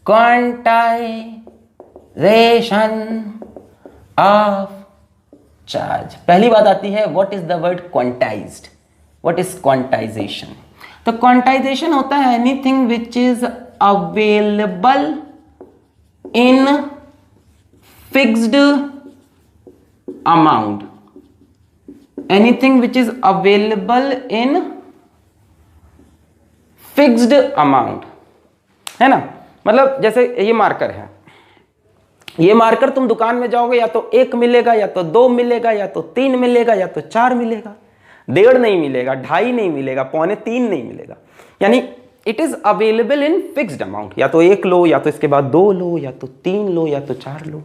Quantization of charge. पहली बात आती है what is the word quantized, what is quantization. तो क्वांटाइजेशन होता है anything which is available in fixed amount, anything which is available in fixed amount, है ना। मतलब जैसे ये मार्कर है, ये मार्कर तुम दुकान में जाओगे या तो 1 मिलेगा या तो 2 मिलेगा या तो 3 मिलेगा या तो 4 मिलेगा, 1.5 नहीं मिलेगा, 2.5 नहीं मिलेगा, 2.25 नहीं मिलेगा। यानी it is available in fixed amount, या तो 1 लो या तो इसके बाद 2 लो या तो 3 लो या तो 4 लो,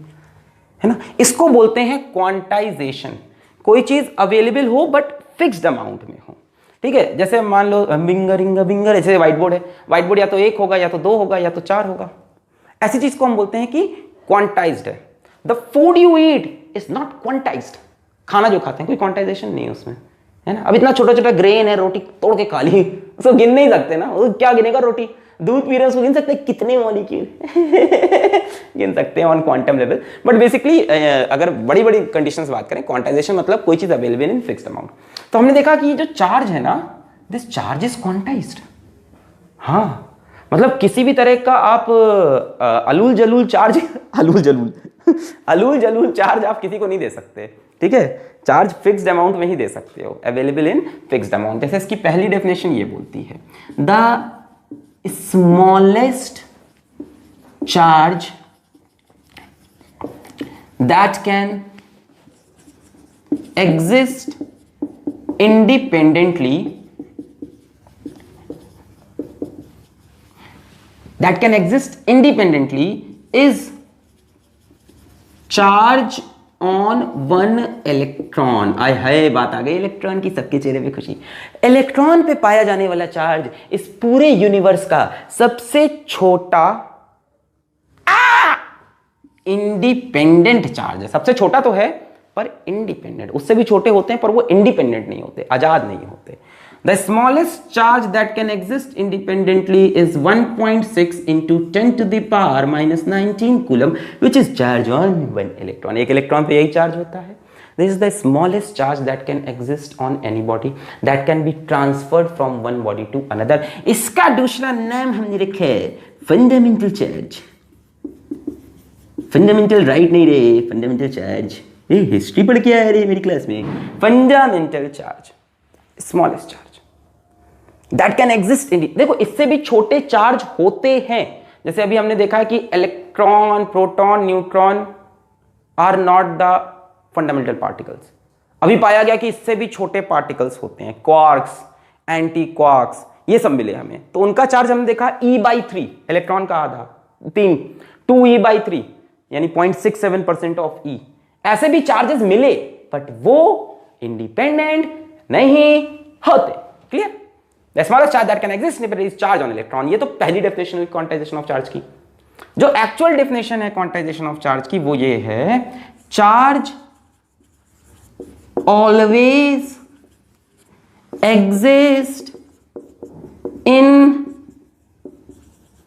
है ना। इसको बोलते हैं क्वांटाइजेशन। कोई चीज अवेलेबल हो बट फिक्स्ड अमाउंट में हो, ठीक है। जैसे मान लो बिंगर, जैसे व्हाइट बोर्ड है, व्हाइट बोर्ड या तो 1 होगा या तो 2 होगा या तो 4 होगा। ऐसी चीज को हम बोलते हैं कि क्वांटाइज्ड है। The food you eat is not quantized. खाना जो खाते हैं कोई क्वांटाइजेशन नहीं है उसमें, है ना। अब इतना छोटा छोटा ग्रेन है, रोटी तोड़ के खा ली, उसको गिन नहीं सकते ना, वो क्या गिनेगा रोटी। दूध पी रहे हैं उसको गिन सकते हैं कितने मॉलिक्यूल गिन सकते हैं on quantum level. But basically अगर बड़ी बड़ी कंडीशंस बात करें, क्वांटाइजेशन मतलब कोई चीज अवेलेबल इन फिक्स्ड अमाउंट। तो हमने देखा कि ये जो चार्ज है ना, दिस चार्ज इज क्वांटाइज्ड। हाँ, मतलब किसी भी तरह का आप अलूल जलूल चार्ज अलूल जलूल चार्ज आप किसी को नहीं दे सकते, ठीक है। चार्ज फिक्स्ड अमाउंट में ही दे सकते हो, अवेलेबल इन फिक्स्ड अमाउंट। जैसे इसकी पहली डेफिनेशन ये बोलती है, the smallest charge that can exist independently, that can exist independently is charge on one electron। आय हाय, बात आ गई इलेक्ट्रॉन की, सबके चेहरे पे खुशी। इलेक्ट्रॉन पे पाया जाने वाला चार्ज इस पूरे यूनिवर्स का सबसे छोटा इंडिपेंडेंट चार्ज है। सबसे छोटा तो है पर इंडिपेंडेंट, उससे भी छोटे होते हैं पर वो इंडिपेंडेंट नहीं होते, आजाद नहीं होते। The smallest charge that can exist independently is 1.6 into 10 to the power -19 coulomb, which is charge on one electron. एक इलेक्ट्रॉन पे यही चार्ज होता है। This is the smallest charge that can exist on any body that can be transferred from one body to another. इसका दूसरा नाम हमने रखा है फंडामेंटल चार्ज। फंडामेंटल राइट नहीं रे, फंडामेंटल चार्ज। हिस्ट्री पढ़ के आया रे मेरी क्लास में। Fundamental charge, smallest charge that can exist in. देखो इससे भी छोटे चार्ज होते हैं, जैसे अभी हमने देखा है कि electron, proton, neutron are not the fundamental particles. अभी पाया गया कि इससे भी छोटे पार्टिकल्स होते हैं, क्वार्क्स, एंटी क्वार्क्स, ये सब मिले हमें। तो उनका चार्ज हमने देखा E/3, इलेक्ट्रॉन का आधा 3, 2E/3 यानी 0.67% ऑफ E। ऐसे भी चार्जेस मिले बट वो इंडिपेंडेंट नहीं होते। Clear? The smallest charge that can exist is charge on electron. ये तो पहली डेफिनेशन हुई क्वांटाइजेशन ऑफ चार्ज की। जो एक्चुअल डेफिनेशन है क्वांटाइजेशन ऑफ चार्ज की वो ये है, charge always exist in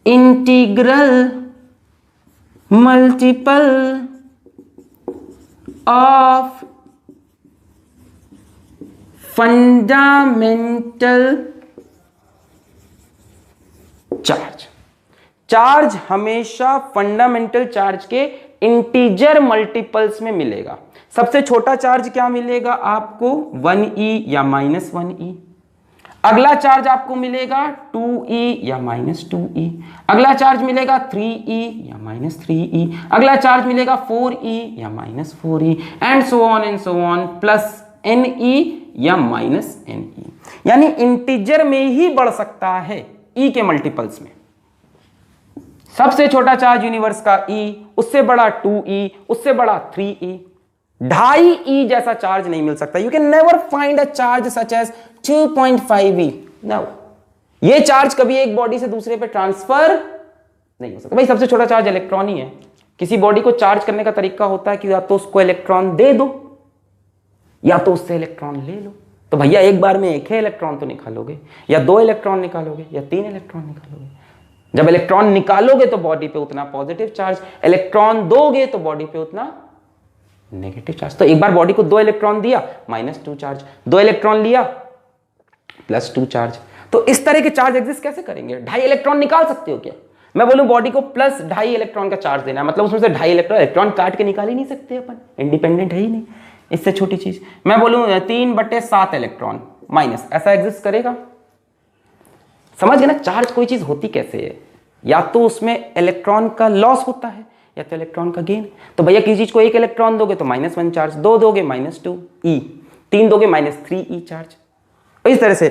integral multiple of fundamental charge. Charge हमेशा फंडामेंटल चार्ज के इंटीजर मल्टीपल्स में मिलेगा। सबसे छोटा चार्ज क्या मिलेगा आपको, 1e या -1e। अगला चार्ज आपको मिलेगा 2e या -2e। अगला चार्ज मिलेगा 3e या -3e। अगला चार्ज मिलेगा 4e या -4e and so on plus ne या -ne। यानी इंटीजर में ही बढ़ सकता है e के मल्टीपल्स में। सबसे छोटा चार्ज यूनिवर्स का e, उससे बड़ा 2e, उससे बड़ा 3e। 2.5e जैसा चार्ज नहीं मिल सकता। You can never find a charge such as 2.5e। No, ये चार्ज कभी एक बॉडी से दूसरे पे ट्रांसफर नहीं हो सकता। भाई सबसे छोटा चार्ज इलेक्ट्रॉन ही है। किसी बॉडी को चार्ज करने का तरीका होता है कि या तो उसको इलेक्ट्रॉन दे दो या तो उससे इलेक्ट्रॉन ले लो। तो भैया एक बार में एक ही इलेक्ट्रॉन तो निकालोगे, या 2 इलेक्ट्रॉन निकालोगे, या 3 इलेक्ट्रॉन निकालोगे। जब इलेक्ट्रॉन निकालोगे तो बॉडी पे उतना पॉजिटिव चार्ज, इलेक्ट्रॉन दोगे तो बॉडी पे उतना नेगेटिव चार्ज। तो एक बार बॉडी को 2 इलेक्ट्रॉन दिया -2 चार्ज, 2 इलेक्ट्रॉन लिया +2 चार्ज। तो इस तरह के चार्ज एग्जिस्ट कैसे करेंगे? 2.5 इलेक्ट्रॉन निकाल सकते हो क्या? मैं बोलूं बॉडी को +2.5 इलेक्ट्रॉन का चार्ज देना है, मतलब उसमें से 2.5 इलेक्ट्रॉन काट के निकाल ही नहीं सकते अपन, इंडिपेंडेंट है ही नहीं। इससे छोटी चीज मैं बोलूं 3/7 इलेक्ट्रॉन माइनस, ऐसा एग्जिस्ट करेगा? समझ गए ना चार्ज कोई चीज होती कैसे है? या तो उसमें इलेक्ट्रॉन का लॉस होता है या तो इलेक्ट्रॉन का गेन। तो भैया किसी चीज को 1 इलेक्ट्रॉन दोगे तो -1 चार्ज, 2 दोगे -2e, 3 दोगे -3e चार्ज। इस तरह से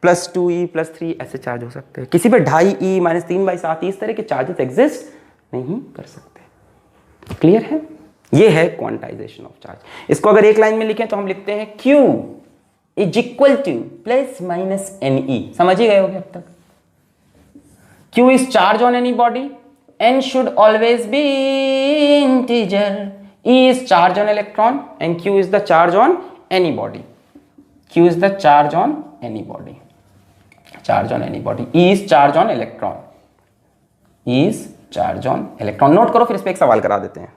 +2e +3 ऐसे चार्ज हो सकते हैं। किसी पे 2.5e -3/7 इस तरह के चार्जेस एग्जिस्ट नहीं कर सकते। क्लियर है? ये है क्वांटाइजेशन ऑफ चार्ज। इसको अगर एक लाइन में लिखें तो हम लिखते हैं Q is equal to +-ne। समझ ही गए होगे अब तक। Q is charge on any body, N should always be integer, E is charge on electron and Q is the charge on any body. Q is the charge on any body. Charge on any body. E is charge on electron. E is charge on electron. Note करो फिर इस पे एक सवाल करा देते हैं।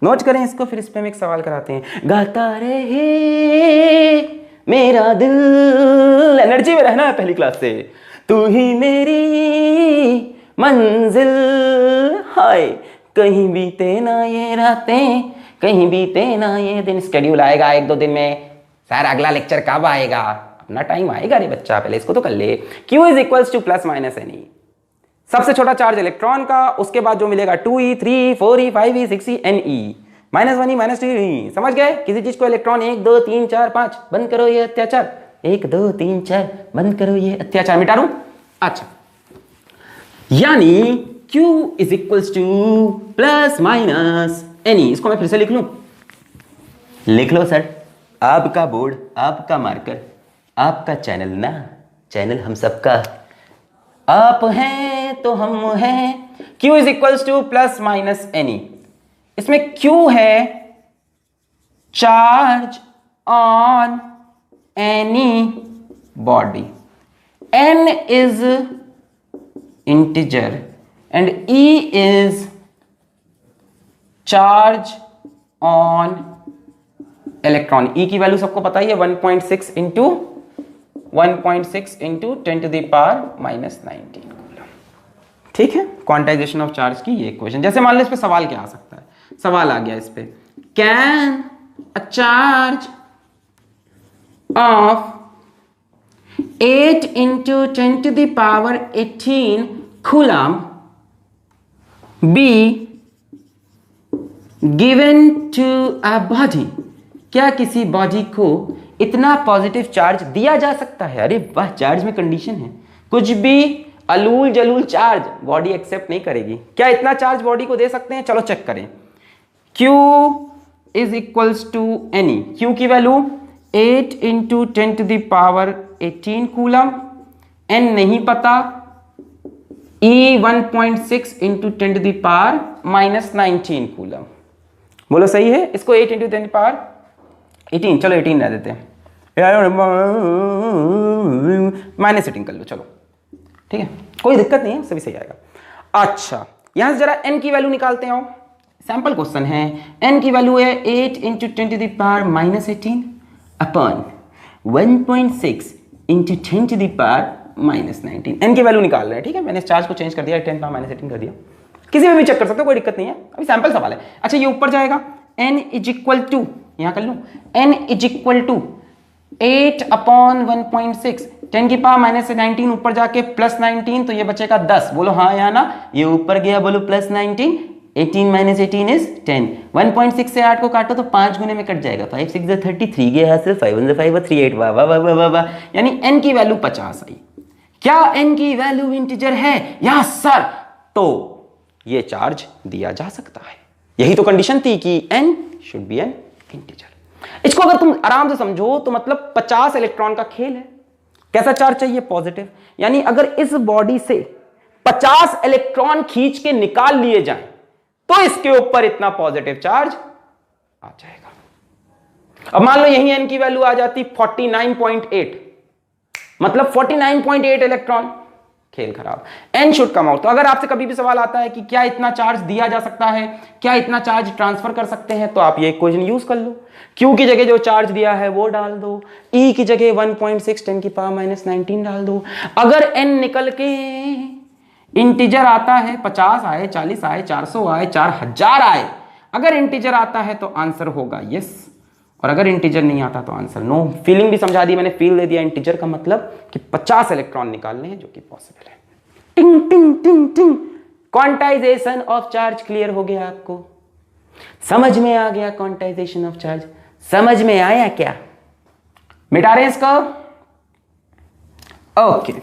Note करें इसको फिर इस पे हम एक सवाल कराते हैं। गाता रहे मेरा दिल, एनर्जी में रहना है पहली क्लास से। तू ही मेरी मंजिल, हाय कहीं बीते ना ये रातें, कहीं बीते ना ये दिन। स्केड्यूल आएगा 1-2 दिन में, सर अगला लेक्चर कब आएगा? अपना टाइम आएगा रे बच्चा, पहले इसको तो कर ले। Q is equals to +-ne। सबसे छोटा चार्ज इलेक्ट्रॉन का, उसके बाद जो मिलेगा 2e 3e 4e 5e 6e ne -1e -2e। समझ गए? किसी चीज को इलेक्ट्रॉन 1 2 3 4 5 बंद करो ये अत्याचार, 1 2 3 4 बंद करो ये अत्याचार, मिटा दूं? अच्छा, यानी Q is equals to +-ne। इसको मैं फिर से लिख लूं? लिख लो सर। आपका बोर्ड, आपका मार्कर, आपका चैनल ना, चैनल हम सबका। आप हैं तो हम हैं। Q is equals to +-ne। इसमें Q है charge on any body, N is integer and E is charge on electron। E की वैल्यू सबको पता ही है 1.6 इंटू 10⁻⁻19 कूलम। ठीक है, क्वांटाइजेशन ऑफ चार्ज की ये इक्वेशन। जैसे मान लो इस पे सवाल क्या आ सकता है? सवाल आ गया इस पे, can a charge of 8 × 10⁻18 coulomb be given to a body। क्या किसी बॉडी को इतना पॉजिटिव चार्ज दिया जा सकता है? अरे वाह, चार्ज में कंडीशन है। कुछ भी अलूल जलूल चार्ज बॉडी एक्सेप्ट नहीं करेगी। क्या इतना चार्ज बॉडी को दे सकते हैं? चलो चेक करें। Q is equals to ne। Q की वैल्यू 8 × 10⁻18 कूलम, N नहीं पता, E 1.6 × 10⁻⁻19 कूलम। बोलो सही है? इसको 8 × 10⁻18, चलो 18 रह देते हैं, -18 कर लो, चलो ठीक है, कोई दिक्कत नहीं है, सभी सही आएगा। अच्छा, यहां से जरा n की वैल्यू निकालते हैं। सैंपल क्वेश्चन है। n की वैल्यू है 8 × 10⁻⁻18 अपॉन 1.6 × 10⁻⁻19। n की वैल्यू निकाल रहे हैं, ठीक है। मैंने इस चार्ज को चेंज कर दिया, 10⁻18 कर दिया। किसी में भी चेक कर सकते हो, कोई दिक्कत नहीं है, अभी सैंपल सवाल है। अच्छा, ये ऊपर जाएगा, n इज इक्वल टू, यहां कर लूं, n is equal to 8 upon 1.6, 10⁻⁻19 ऊपर जाके +19, तो ये बचेगा 10। बोलो हाँ या ना? ये ऊपर गया, बोलो +19, 18 - 18 इज 10। 1.6 से 8 को काटो तो 5 गुने में कट जाएगा, 5 6 33 गया हासिल, 5 1 5 3 8, वाह वाह वाह वाह वाह। यानी n की वैल्यू 50 आई। क्या n की वैल्यू इंटीजर है? Yes sir. तो ये चार्ज दिया जा सकता है। यही तो कंडीशन थी कि n should be N integer. इसको अगर तुम आराम से समझो तो मतलब 50 इलेक्ट्रॉन का खेल है। कैसा चार्ज चाहिए? पॉजिटिव। यानी अगर इस बॉडी से 50 इलेक्ट्रॉन खींच के निकाल लिए जाएं तो इसके ऊपर इतना पॉजिटिव चार्ज आ जाएगा। अब मान लो यही n की वैल्यू आ जाती 49.8, मतलब 49.8 इलेक्ट्रॉन, खेल खराब। n should come out. तो अगर आपसे कभी भी सवाल आता है कि क्या इतना चार्ज दिया जा सकता है, क्या इतना चार्ज ट्रांसफर कर सकते हैं, तो आप ये इक्वेशन यूज कर लो। q की जगह जो चार्ज दिया है वो डाल दो, e की जगह 1.6 10⁻⁻19 डाल दो। अगर n निकल के इंटीजर आता है, 50 आए, 40 आए, 400 आए, 4000 आए, अगर इंटीजर आता है तो आंसर होगा यस, और अगर इंटीजर नहीं आता तो आंसर नो। फीलिंग भी समझा दी मैंने, फील दे दिया। इंटीजर का मतलब कि 50 इलेक्ट्रॉन निकालने हैं, जो कि पॉसिबल है। टिंग टिंग टिंग टिंग। क्वांटाइजेशन ऑफ चार्ज क्लियर हो गया आपको, समझ में आ गया। क्वांटाइजेशन ऑफ चार्ज समझ में आया क्या? मिटा रहे हैं इसको। ओके,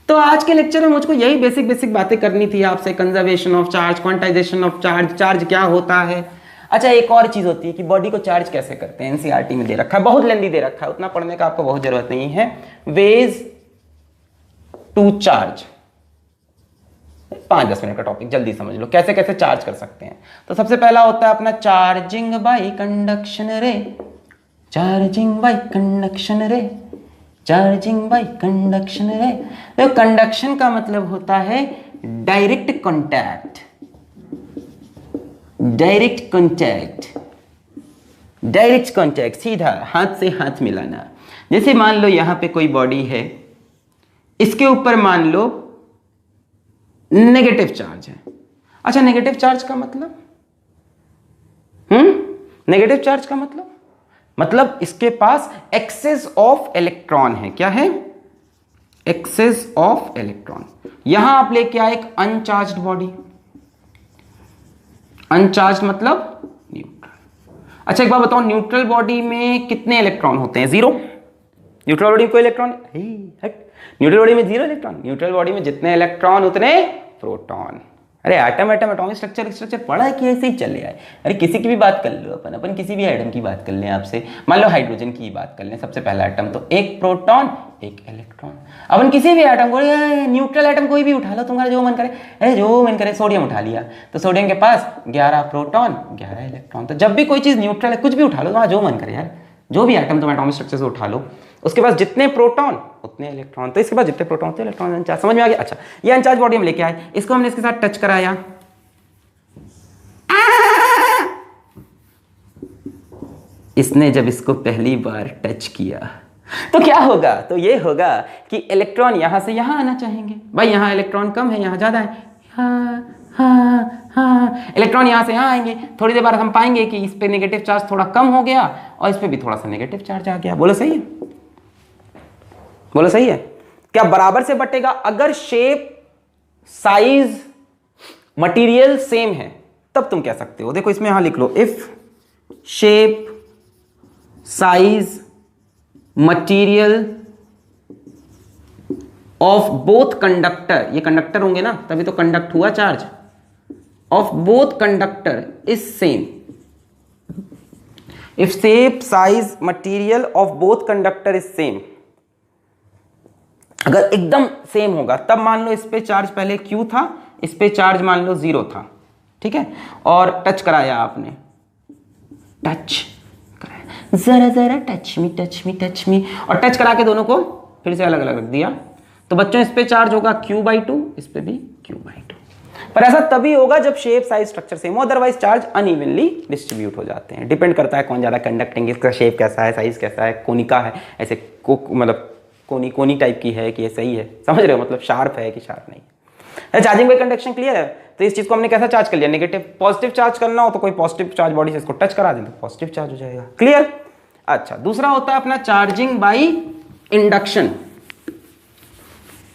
तो आज के लेक्चर में मुझको यही बेसिक बेसिक बातें करनी थी आपसे। Conservation of charge, quantization of charge, charge क्या होता है। अच्छा, एक और चीज होती है कि बॉडी को चार्ज कैसे करते हैं। एनसीईआरटी में दे रखा है, बहुत लेंदी दे रखा है, उतना पढ़ने का आपको बहुत जरूरत नहीं है। वेज टू चार्ज, 5-10 मिनट का टॉपिक, जल्दी समझ लो कैसे कैसे चार्ज कर सकते हैं। तो सबसे पहला होता है अपना चार्जिंग बाय कंडक्शन रे, चार्जिंग बाय कंडक्शन रे, चार्जिंग बाय कंडक्शन रे। तो कंडक्शन का मतलब होता है direct contact, direct contact, direct contact, सीधा हाथ से हाथ मिलाना। जैसे मान लो यहां पे कोई बॉडी है, इसके ऊपर मान लो नेगेटिव चार्ज है। अच्छा, नेगेटिव चार्ज का मतलब नेगेटिव चार्ज का मतलब इसके पास एक्सेस ऑफ इलेक्ट्रॉन है। क्या है? Excess of electron. यहां आप लेके आए एक अनचार्ज्ड बॉडी, अनचार्ज मतलब न्यूट्रल। अच्छा, एक बात बताओ, न्यूट्रल बॉडी में कितने इलेक्ट्रॉन होते हैं? 0। न्यूट्रल बॉडी में कोई इलेक्ट्रॉन हट, न्यूट्रल बॉडी में 0 इलेक्ट्रॉन। न्यूट्रल बॉडी में जितने इलेक्ट्रॉन उतने प्रोटॉन। अरे एटम एटॉमिक स्ट्रक्चर पढ़ा है कि ऐसे ही चले आए? अरे किसी की भी बात कर लो, अपन किसी भी एटम की बात कर लें आपसे। मान लो हाइड्रोजन की बात कर लें, सबसे पहला एटम, तो एक प्रोटॉन एक इलेक्ट्रॉन। अपन किसी भी एटम को, न्यूट्रल एटम कोई भी उठा लो, तुम्हारा जो मन करे। अरे जो मन करे, सोडियम उठा लिया, तो सोडियम के पास 11 प्रोटॉन 11 इलेक्ट्रॉन। तो जब भी कोई चीज न्यूट्रल है, कुछ भी उठा लो, तुम्हारा जो मन करे यार, जो भी एटम तुम एटॉमिक स्ट्रक्चर से उठा लो, उसके पास जितने प्रोटॉन उतने इलेक्ट्रॉन। तो इसके पास जितने प्रोटॉन उतने इलेक्ट्रॉन। अनचार्ज, समझ में आ गया? अच्छा, ये अनचार्ज बॉडी हम लेके आए, इसको हमने इसके साथ टच कराया, इसने जब इसको पहली बार टच किया तो क्या होगा? तो ये होगा कि इलेक्ट्रॉन यहां से यहां आना चाहेंगे। भाई यहां इलेक्ट्रॉन कम है, यहां ज्यादा है। इलेक्ट्रॉन यहां से यहां आएंगे। थोड़ी देर बाद हम पाएंगे कि इस पे नेगेटिव चार्ज थोड़ा कम हो गया और इस पे भी थोड़ा सा नेगेटिव चार्ज आ गया। बोलो सही है? बोलो सही है? क्या बराबर से बटेगा? अगर शेप, साइज, मटेरियल सेम है तब तुम कह सकते हो। देखो इसमें यहां लिख लो, if shape, size, material of both conductor, ये कंडक्टर होंगे ना, तभी तो कंडक्ट हुआ charge, of both conductor is same. If shape, size, material of both conductor is same, अगर एकदम सेम होगा तब मान लो इस पे चार्ज पहले Q था, इस पे चार्ज मान लो 0 था, ठीक है, और टच कराया आपने, टच कराया, जरा जरा touch me touch me touch me, और टच करा के दोनों को फिर से अलग अलग रख दिया, तो बच्चों इस पे चार्ज होगा Q/2, इस पे भी Q/2। पर ऐसा तभी होगा जब शेप, साइज, स्ट्रक्चर सेम हो, अदरवाइज चार्ज अनइवनली डिस्ट्रीब्यूट हो जाते हैं। डिपेंड करता है कौन ज्यादा कंडक्टिंग, इसका शेप कैसा है, साइज कैसा है, कोनिका है, ऐसे मतलब कोनी टाइप की है कि ये सही है, समझ रहे हो, मतलब शार्प है कि शार्प नहीं है। चार्जिंग बाय कंडक्शन क्लियर है? तो इस चीज को हमने कैसा चार्ज कर लिया, नेगेटिव। पॉजिटिव चार्ज करना हो तो कोई पॉजिटिव चार्ज बॉडी से इसको टच करा दें तो पॉजिटिव चार्ज हो जाएगा। क्लियर? अच्छा, दूसरा होता है अपना charging by induction.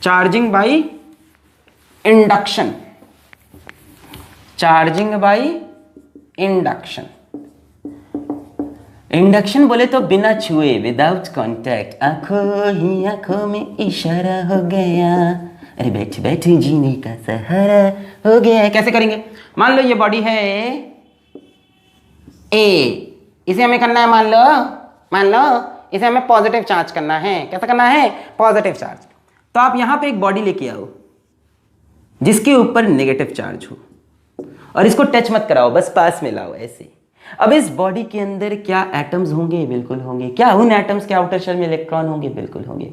Charging by induction, charging by induction. Induction बोले तो बिना छुए, विदाउट कांटेक्ट, आंखों ही आंखों में इशारा हो गया, अरे बैठ बैठ जीने का सहारा हो गया। कैसे करेंगे? मान लो ये बॉडी है ए, इसे हमें करना है, मान लो इसे हमें पॉजिटिव चार्ज करना है। कैसा करना है? Positive charge. तो आप यहां पे एक बॉडी लेके आओ जिसके ऊपर नेगेटिव चार्ज हो, और इसको टच मत कराओ, बस पास में लाओ ऐसे। अब इस बॉडी के अंदर क्या एटम्स होंगे? बिल्कुल होंगे। क्या उन एटम्स के आउटर शेल में इलेक्ट्रॉन होंगे? बिल्कुल होंगे।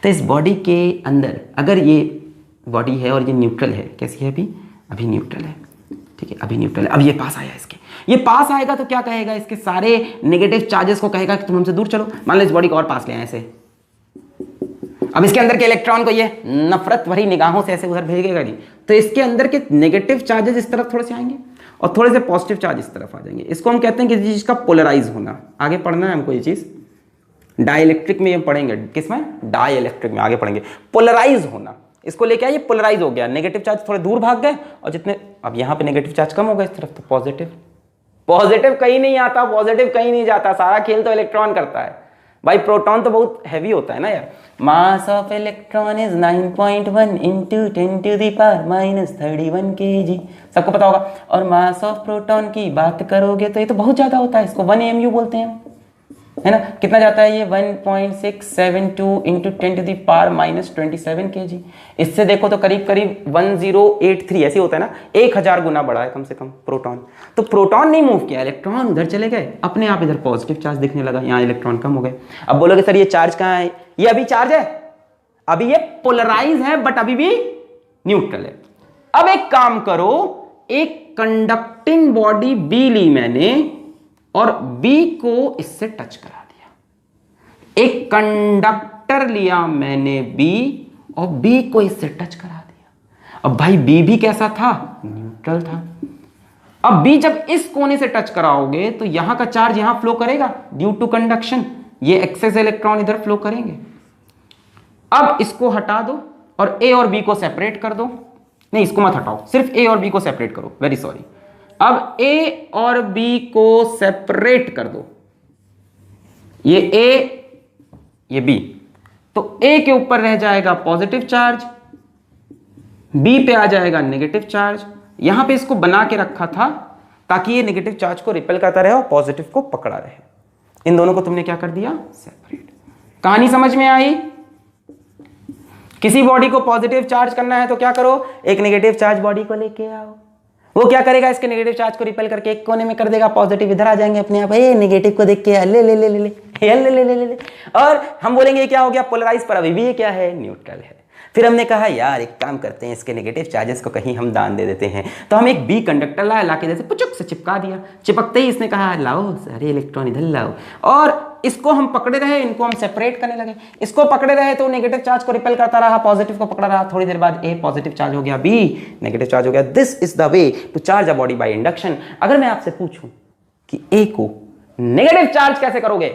तो इस बॉडी के अंदर अगर ये बॉडी है और ये न्यूट्रल है। कैसी है अभी? अभी न्यूट्रल है, ठीक है, अभी न्यूट्रल है। अब ये पास आया, इसके ये पास आएगा तो क्या कहेगा? इसके सारे नेगेटिव चार्जेस को कहेगा कि तुम हमसे दूर चलो। मान लो इस बॉडी को और पास ले आए ऐसे, अब इसके अंदर के इलेक्ट्रॉन को ये नफरत भरी निगाहों से ऐसे उधर भेजेगा नहीं, तो इसके अंदर के नेगेटिव चार्जेस इस तरफ थोड़े से आएंगे और थोड़े से पॉजिटिव चार्ज इस तरफ आ जाएंगे। इसको हम कहते हैं किसी चीज का पोलराइज होना। आगे पढ़ना है हमको ये चीज, डाइलेक्ट्रिक में ये पढ़ेंगे। किसमें? डाइलेक्ट्रिक में आगे पढ़ेंगे। पोलराइज होना, इसको लेके आइए, पोलराइज हो गया, नेगेटिव चार्ज थोड़े दूर भाग गए और जितने अब यहाँ पे नेगेटिव चार्ज कम हो गया इस तरफ, तो पॉजिटिव। पॉजिटिव कहीं नहीं आता, पॉजिटिव कहीं नहीं जाता, सारा खेल तो इलेक्ट्रॉन करता है भाई। प्रोटॉन तो बहुत हैवी होता है ना यार। Mass of electron is 9.1 into 10⁻31 kg, सबको पता होगा। और मास ऑफ प्रोटॉन की बात करोगे तो ये तो बहुत ज्यादा होता है, इसको 1 AMU बोलते हैं, है ना। कितना जाता है ये? 1.672 इंटू 10⁻27 kg। इससे देखो तो करीब करीब 1083 ऐसे होता है ना, 1000 गुना बड़ा है कम से कम प्रोटॉन। तो प्रोटॉन नहीं मूव किया, इलेक्ट्रॉन उधर चले गए, अपने आप इधर पॉजिटिव चार्ज दिखने लगा, यहाँ इलेक्ट्रॉन कम हो गए। अब बोलोगे सर ये चार्ज कहाँ है? ये अभी चार्ज है, अभी ये पोलराइज है बट अभी भी न्यूट्रल है। अब एक काम करो, एक कंडक्टिंग बॉडी बी ली मैंने और B को इससे टच करा दिया। एक कंडक्टर लिया मैंने B और B को इससे टच करा दिया। अब भाई B भी कैसा था? न्यूट्रल था। अब B जब इस कोने से टच कराओगे तो यहां का चार्ज यहां फ्लो करेगा ड्यू टू कंडक्शन, ये एक्सेस इलेक्ट्रॉन इधर फ्लो करेंगे। अब इसको हटा दो और A और B को सेपरेट कर दो। नहीं, इसको मत हटाओ, सिर्फ A और B को सेपरेट करो, वेरी सॉरी। अब A और B को सेपरेट कर दो, ये A ये B, तो A के ऊपर रह जाएगा पॉजिटिव चार्ज, B पे आ जाएगा नेगेटिव चार्ज। यहां पे इसको बना के रखा था ताकि ये नेगेटिव चार्ज को रिपेल करता रहे और पॉजिटिव को पकड़ा रहे। इन दोनों को तुमने क्या कर दिया? सेपरेट। कहानी समझ में आई? किसी बॉडी को पॉजिटिव चार्ज करना है तो क्या करो? एक नेगेटिव चार्ज बॉडी को लेके आओ, वो क्या करेगा? इसके नेगेटिव चार्ज को रिपेल करके एक कोने में कर देगा, पॉजिटिव इधर आ जाएंगे अपने आप। ए नेगेटिव को देख के ले ले ले ले ले ले ले ले ले, और हम बोलेंगे क्या हो गया? पोलराइज। पर अभी भी ये क्या है? न्यूट्रल है। फिर हमने कहा यार एक काम करते हैं, इसके नेगेटिव चार्जेस को कहीं हम दान दे देते हैं। तो हम एक B कंडक्टर लाए, लाके जैसे पुचुक से चिपका दिया। चिपकते ही इसने कहा लाओ सारे इलेक्ट्रॉन इधर लाओ, और इसको हम पकड़े रहे, इनको हम सेपरेट करने लगे। इसको पकड़े रहे तो नेगेटिव चार्ज को रिपेल करता रहा, पॉजिटिव को पकड़ा रहा। थोड़ी देर बाद A पॉजिटिव चार्ज हो गया, B नेगेटिव चार्ज हो गया। This is the way to charge a body by induction. अगर मैं आपसे पूछूं कि A को नेगेटिव चार्ज कैसे करोगे,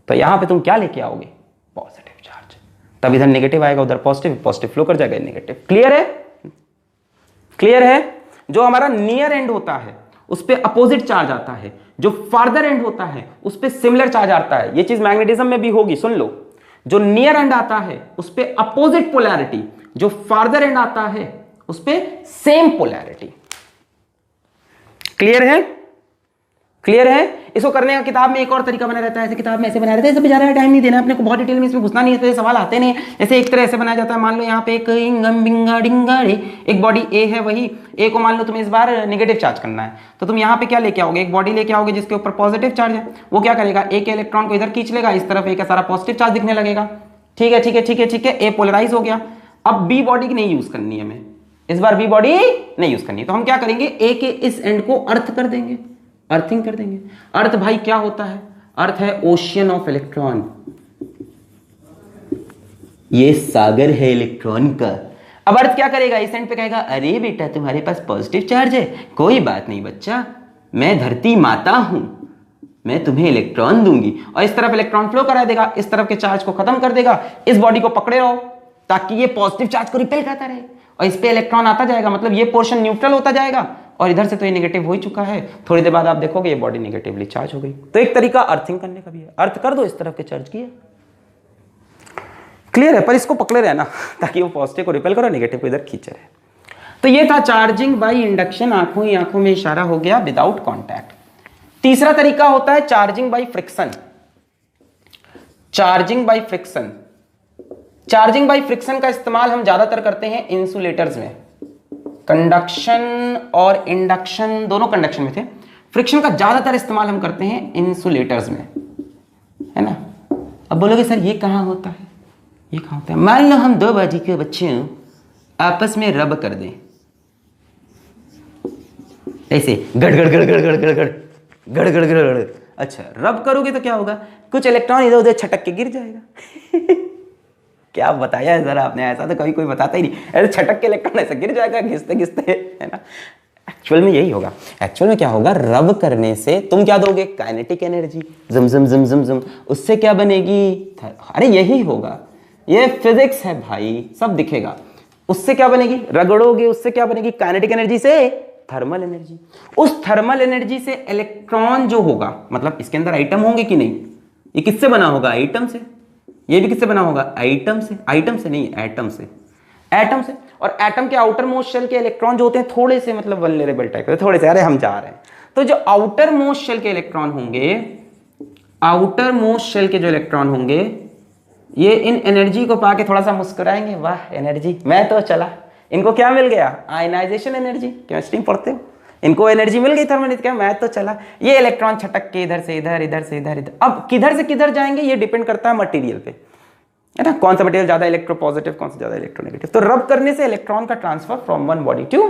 तो यहां पे तुम क्या लेके आओगे? Positive charge. तब इधर नेगेटिव आएगा, उधर पॉजिटिव, पॉजिटिव फ्लो कर जाएगा नेगेटिव। क्लियर है? क्लियर है? जो हमारा नियर एंड होता है उस पे अपोजिट चार्ज आता है, जो फार्दर एंड होता है उस पे सिमिलर चार्ज आता है। ये चीज मैग्नेटिज्म में भी होगी, सुन लो। जो नियर एंड आता है उस पे अपोजिट पोलैरिटी, जो फार्दर एंड आता है उस पे सेम पोलैरिटी। क्लियर है? क्लियर है? इसको करने का किताब में एक और तरीका बना रहता है, ऐसे किताब में ऐसे बना रहता है। इसमें ज्यादा टाइम नहीं देना अपने को, बहुत डिटेल में इसमें घुसना नहीं है, तो ये सवाल आते नहीं। जैसे एक तरह ऐसे बनाया जाता है, मान लो यहाँ पे एक इंगम बिंगा डिंगा रे, एक बॉडी A है, वही A को मान लो तुम्हें इस बार नेगेटिव चार्ज करना है, तो तुम यहाँ पे क्या लेके आओगे? एक बॉडी लेके आओगे जिसके ऊपर पॉजिटिव चार्ज है। वो क्या करेगा? A के इलेक्ट्रॉन को इधर खींच लेगा, इस तरफ A का सारा पॉजिटिव चार्ज दिखने लगेगा। ठीक है, ठीक है, ठीक है, ठीक है, A पोलराइज हो गया। अब B बॉडी की नहीं यूज करनी है हमें, इस बार B बॉडी नहीं यूज करनी है, तो हम क्या करेंगे? A के इस एंड को अर्थ कर देंगे, अर्थिंग कर देंगे। अर्थ भाई क्या होता है? अर्थ है ओशियन ऑफ इलेक्ट्रॉन, ये सागर है इलेक्ट्रॉन का। अब अर्थ क्या करेगा? इस एंड पे कहेगा अरे बेटा तुम्हारे पास पॉजिटिव चार्ज है, कोई बात नहीं बच्चा, मैं धरती माता हूं, मैं तुम्हें इलेक्ट्रॉन दूंगी। और इस तरफ इलेक्ट्रॉन फ्लो करा देगा, इस तरफ के चार्ज को खत्म कर देगा। इस बॉडी को पकड़े रहो ताकि ये पॉजिटिव चार्ज को रिपेल करता रहे, और इस पे इलेक्ट्रॉन आता जाएगा, मतलब ये पोर्शन न्यूट्रल होता जाएगा, और इधर से तो ये नेगेटिव हो ही चुका है। थोड़ी देर बाद आप देखोगे ये बॉडी नेगेटिवली चार्ज हो गई। तो एक तरीका अर्थिंग करने का भी है, अर्थ कर दो इस तरफ के चार्ज की। क्लियर है? पर इसको पकड़े रहना ताकि वो पॉजिटिव को रिपेल करो, नेगेटिव को इधर खींचे रहे। तो ये था चार्जिंग बाय इंडक्शन, आंखों ही आंखों में इशारा हो गया, विदाउट कॉन्टैक्ट। तीसरा तरीका होता है charging by friction. Charging by friction, charging by friction का इस्तेमाल हम ज्यादातर करते हैं इंसुलेटर्स में। कंडक्शन और इंडक्शन दोनों कंडक्शन में थे, फ्रिक्शन का ज्यादातर इस्तेमाल हम करते हैं इंसुलेटर्स में, है ना। अब बोलोगे सर ये कहां होता है? ये कहां होता है? मान लो हम 2 बाजी के बच्चे हैं आपस में रब कर दें, ऐसे गड़ गड़ गड़ गड़ गड़ गड़ गड़ गड़ गड़ गड़ गड़। अच्छा, रब करोगे तो क्या होगा, कुछ इलेक्ट्रॉन इधर उधर छटक के गिर जाएगा। क्या बताया है जरा आपने, ऐसा तो कभी कोई बताता ही नहीं, ऐसे छटक के इलेक्ट्रॉन ऐसे गिर जाएगा घिसते घिसते, है ना। एक्चुअल में यही होगा। एक्चुअल में क्या होगा, रब करने से तुम क्या दोगे, काइनेटिक एनर्जी, जम जम जम जम जम, उससे क्या बनेगी, अरे यही होगा, ये फिजिक्स है भाई, सब दिखेगा। उससे क्या बनेगी, रगड़ोगे उससे क्या बनेगी, काइनेटिक एनर्जी से थर्मल एनर्जी। उस थर्मल एनर्जी से इलेक्ट्रॉन जो होगा, मतलब इसके अंदर आइटम होंगे कि नहीं, ये किससे बना होगा, आइटम से। ये भी किससे बना होगा, आइटम से, आइटम से नहीं, एटम से, एटम से। और एटम के आउटर मोस्ट शेल के इलेक्ट्रॉन जो होते हैं थोड़े से मतलब वल्नरेबल टाइप के, थोड़े से, अरे हम जा रहे हैं। तो जो आउटर मोस्ट शेल के इलेक्ट्रॉन होंगे, आउटर मोस्ट शेल के जो इलेक्ट्रॉन होंगे, ये इन एनर्जी को पाके थोड़ा सा मुस्कुराएंगे, वाह एनर्जी, मैं तो चला। इनको क्या मिल गया, आयनाइजेशन एनर्जी, केमिस्ट्री पढ़ते हो, इनको एनर्जी मिल गई थर्मल, क्या मैं तो चला। ये इलेक्ट्रॉन छटक के इधर से इधर, इधर से इधर, इधर। अब किधर से किधर जाएंगे ये डिपेंड करता है मटेरियल पे, है ना, कौन सा मटेरियल ज्यादा इलेक्ट्रोपॉजिटिव, कौन सा ज्यादा इलेक्ट्रोनेगेटिव। तो रब करने से इलेक्ट्रॉन का transfer from one body to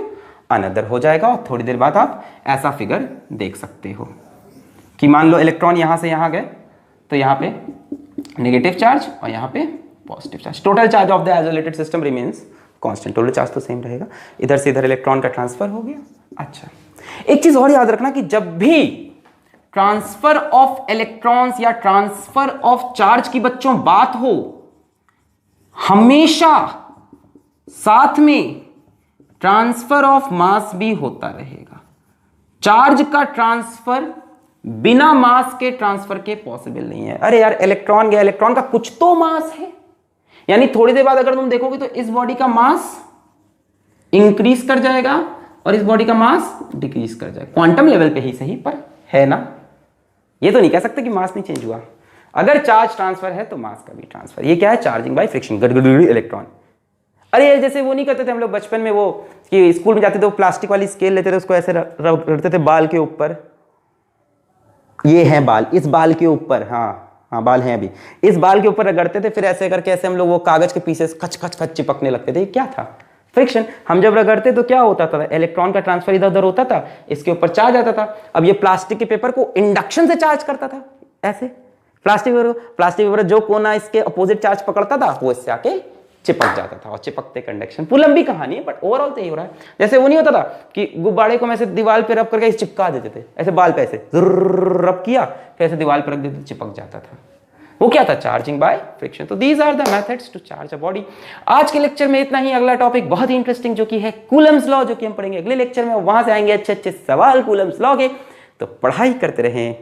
another हो जाएगा। और थोड़ी देर बाद आप ऐसा फिगर देख सकते हो कि मान लो इलेक्ट्रॉन यहां से यहां गए, तो यहां पे नेगेटिव चार्ज और यहां पे positive charge, total charge of the isolated system remains constant, total charge तो सेम रहेगा, इधर से इधर इलेक्ट्रॉन का ट्रांसफर हो गया। अच्छा, एक चीज और याद रखना कि जब भी ट्रांसफर ऑफ इलेक्ट्रॉन्स या ट्रांसफर ऑफ चार्ज की बच्चों बात हो, हमेशा साथ में ट्रांसफर ऑफ मास भी होता रहेगा। चार्ज का ट्रांसफर बिना मास के ट्रांसफर के पॉसिबल नहीं है। अरे यार इलेक्ट्रॉन गया, इलेक्ट्रॉन का कुछ तो मास है, यानी थोड़ी देर बाद अगर तुम देखोगे तो इस बॉडी का मास इंक्रीज कर जाएगा और इस बॉडी का मास डिक्रीज कर जाएगा, क्वांटम लेवल पे ही सही, पर है ना। ये तो नहीं कह सकते कि मास नहीं चेंज हुआ। अगर चार्ज ट्रांसफर है तो मास का भी ट्रांसफर। ये क्या है, चार्जिंग बाय फ्रिक्शन, गड़गड़ी इलेक्ट्रॉन। अरे जैसे वो नहीं करते थे हम लोग बचपन में, वो कि स्कूल में जाते थे, वो प्लास्टिक वाली स्केल लेते थे, उसको ऐसे रखते थे बाल के ऊपर, ये है बाल, इस बाल के ऊपर, हाँ हाँ बाल हैं अभी, इस बाल के ऊपर रगड़ते थे, फिर ऐसे करके ऐसे हम लोग वो कागज के पीसेस खच खच खच चिपकने लगते थे। क्या था, फ्रिक्शन। हम जब रगड़ते तो क्या होता था, इलेक्ट्रॉन का ट्रांसफर इधर उधर होता था, इसके ऊपर चार्ज आता था। अब ये प्लास्टिक के पेपर को इंडक्शन से चार्ज करता था, ऐसे प्लास्टिक पेपर जो कोना इसके अपोजिट चार्ज पकड़ता था वो इससे आके चिपक जाता था, और चिपकते कंडक्शन। पूरी लंबी कहानी है बट ओवरऑल तो यही हो रहा है। जैसे वो नहीं होता था कि गुब्बारे को मैं ऐसे दीवार पे रब करके चिपका देते थे, ऐसे बाल पे ऐसे रब किया, फिर ऐसे दीवार पे रख देते, चिपक जाता था। वो क्या था, चार्जिंग बाय फ्रिक्शन। तो these are the methods to charge a body. आज के लेक्चर में इतना ही। अगला टॉपिक बहुत ही इंटरेस्टिंग जो कि है कूलम्स लॉ, जो कि हम पढ़ेंगे अगले लेक्चर में। वहां से आएंगे अच्छे अच्छे सवाल कूलम्स लॉ के। तो पढ़ाई करते रहें।